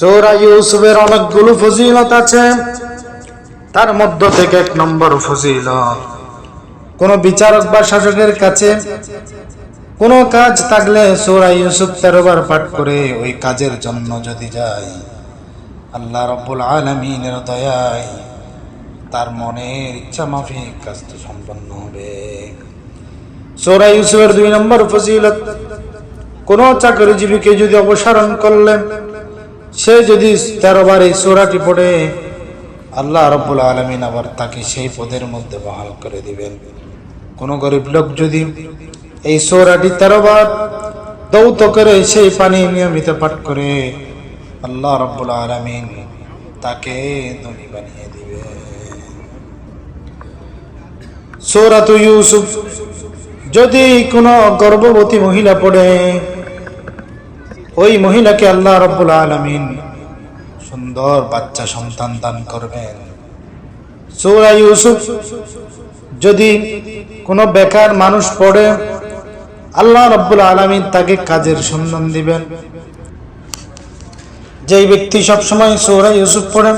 সূরা ইউসুফের অনেকগুলো ফজিলত আছে, তার মধ্য থেকে এক নম্বর ফজিলত, কোন বিচারক বা শাসকের কাছে কোন কাজ থাকলে সূরা ইউসুফ 13 বার পাঠ করে ওই কাজের জন্য যদি যায়, আল্লাহ রাব্বুল আলামিনের দয়ায় তার মনের ইচ্ছা মাফিক কাজটা সম্পন্ন হবে। সূরা ইউসুফের 2 নম্বর ফজিলত, কোন চাকরিজীবীকে যদি অপসারণ করলেন, সে যদি 13 বার এই সূরাটি পড়ে, আল্লাহ রাব্বুল আলামিন আবার তাকে সেই পদের মধ্যে বহাল করে দিবেন। কোন গরিব লোক যদি এই সূরাটি 13 বার দৌত করে সেই পানি নিয়মিত পাঠ করে, আল্লাহ রাব্বুল আলামিন তাকে ধনী বানিয়ে দিবেন। সূরাতু ইউসুফ যদি কোন গর্ভবতী মহিলা পড়ে, ওই মহিলাকে আল্লাহ রাব্বুল আলামিন সুন্দর বাচ্চা সন্তান দান করবেন। সূরা ইউসুফ যদি কোন বেকার মানুষ পড়ে, আল্লাহ রাব্বুল আলামিন তাকে কাজের সন্ধান দিবেন। যেই ব্যক্তি সব সময় সূরা ইউসুফ পড়েন,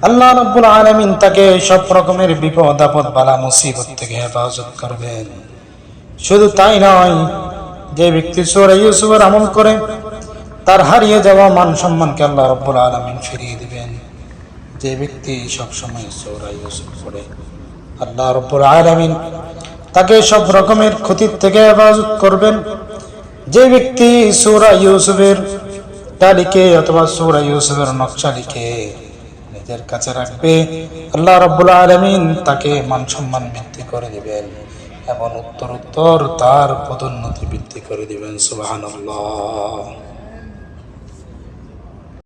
আল্লাহ রাব্বুল আলামিন তাকে সব রকমের বিপদ আপদ বালা মুসিবত থেকে হেফাজত করবেন। শুধু তাই নয়, যে ব্যক্তি সূরা ইউসুফের আমল করে, তার হারিয়ে যাওয়া মান সম্মানকে আল্লাহ রাব্বুল আলামিন ফিরিয়ে দিবেন। যে ব্যক্তি সব সময় সূরা ইউসুফ পড়ে, আল্লাহ রাব্বুল আলামিন তাকে সব রকমের ক্ষতি থেকে হেফাজত করবেন। যে ব্যক্তি সূরা ইউসুফের তালিকে অথবা সূরা ইউসুফের নকশা লিখে নিজের কাছে রাখবে, আল্লাহ রাব্বুল আলামিন তাকে মান সম্মান বৃদ্ধি করে দিবেন এবং উত্তর তার পদোন্নতি বৃদ্ধি করে দিবেন। সুবহানাল্লাহ।